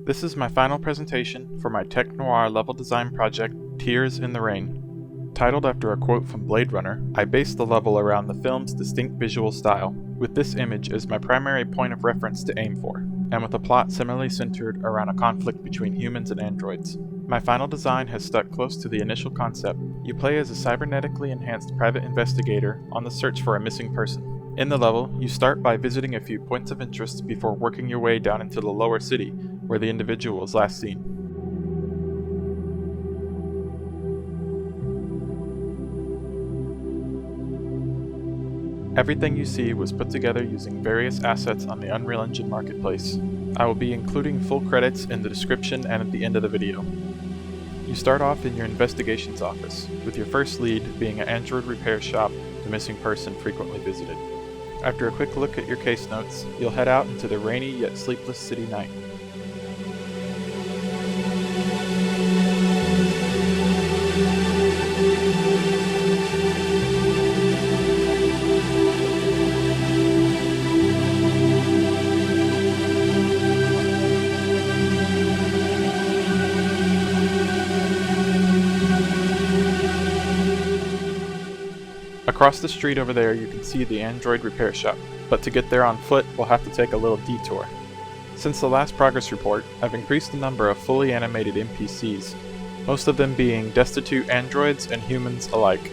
This is my final presentation for my Tech Noir level design project, Tears in the Rain. Titled after a quote from Blade Runner, I based the level around the film's distinct visual style, with this image as my primary point of reference to aim for, and with a plot similarly centered around a conflict between humans and androids. My final design has stuck close to the initial concept. You play as a cybernetically enhanced private investigator on the search for a missing person. In the level, you start by visiting a few points of interest before working your way down into the lower city, where the individual was last seen. Everything you see was put together using various assets on the Unreal Engine marketplace. I will be including full credits in the description and at the end of the video. You start off in your investigations office, with your first lead being an android repair shop the missing person frequently visited. After a quick look at your case notes, you'll head out into the rainy yet sleepless city night. Across the street over there you can see the android repair shop, but to get there on foot we'll have to take a little detour. Since the last progress report, I've increased the number of fully animated NPCs, most of them being destitute androids and humans alike.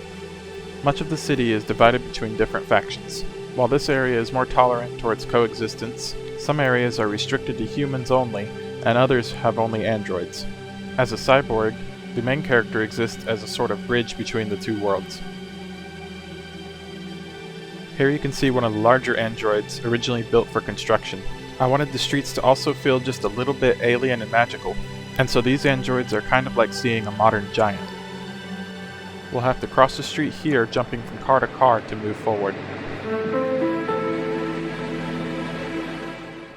Much of the city is divided between different factions. While this area is more tolerant towards coexistence, some areas are restricted to humans only, and others have only androids. As a cyborg, the main character exists as a sort of bridge between the two worlds. Here you can see one of the larger androids originally built for construction. I wanted the streets to also feel just a little bit alien and magical, and so these androids are kind of like seeing a modern giant. We'll have to cross the street here, jumping from car to car to move forward.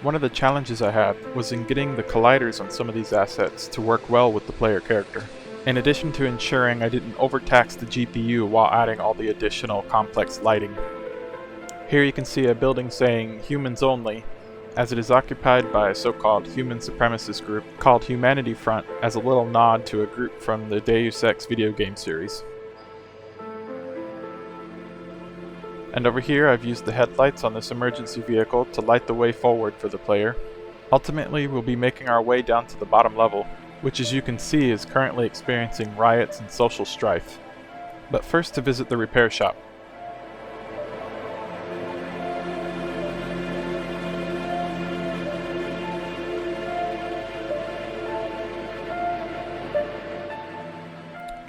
One of the challenges I had was in getting the colliders on some of these assets to work well with the player character, in addition to ensuring I didn't overtax the GPU while adding all the additional complex lighting. Here you can see a building saying humans only, as it is occupied by a so-called human supremacist group called Humanity Front, as a little nod to a group from the Deus Ex video game series. And over here I've used the headlights on this emergency vehicle to light the way forward for the player. Ultimately we'll be making our way down to the bottom level, which as you can see is currently experiencing riots and social strife. But first to visit the repair shop.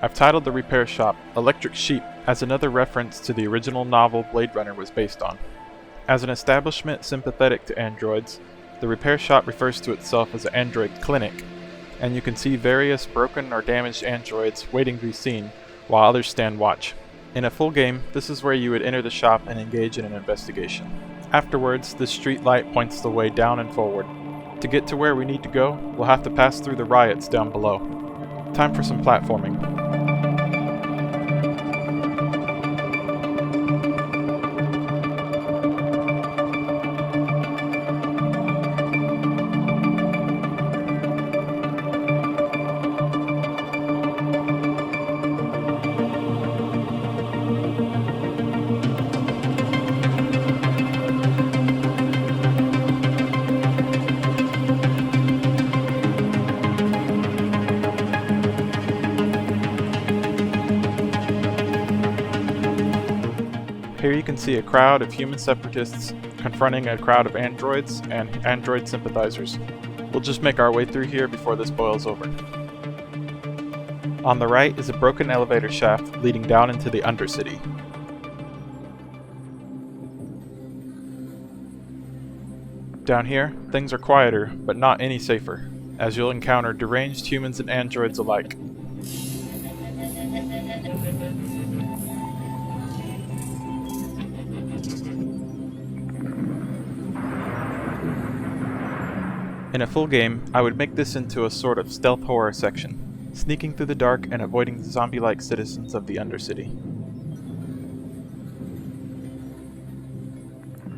I've titled the repair shop Electric Sheep as another reference to the original novel Blade Runner was based on. As an establishment sympathetic to androids, the repair shop refers to itself as an android clinic, and you can see various broken or damaged androids waiting to be seen, while others stand watch. In a full game, this is where you would enter the shop and engage in an investigation. Afterwards, this street light points the way down and forward. To get to where we need to go, we'll have to pass through the riots down below. Time for some platforming. Here you can see a crowd of human separatists confronting a crowd of androids and android sympathizers. We'll just make our way through here before this boils over. On the right is a broken elevator shaft leading down into the Undercity. Down here, things are quieter, but not any safer, as you'll encounter deranged humans and androids alike. In a full game, I would make this into a sort of stealth horror section, sneaking through the dark and avoiding the zombie-like citizens of the Undercity.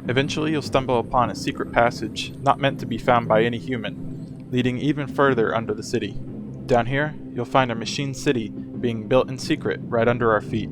Eventually you'll stumble upon a secret passage not meant to be found by any human, leading even further under the city. Down here, you'll find a machine city being built in secret right under our feet.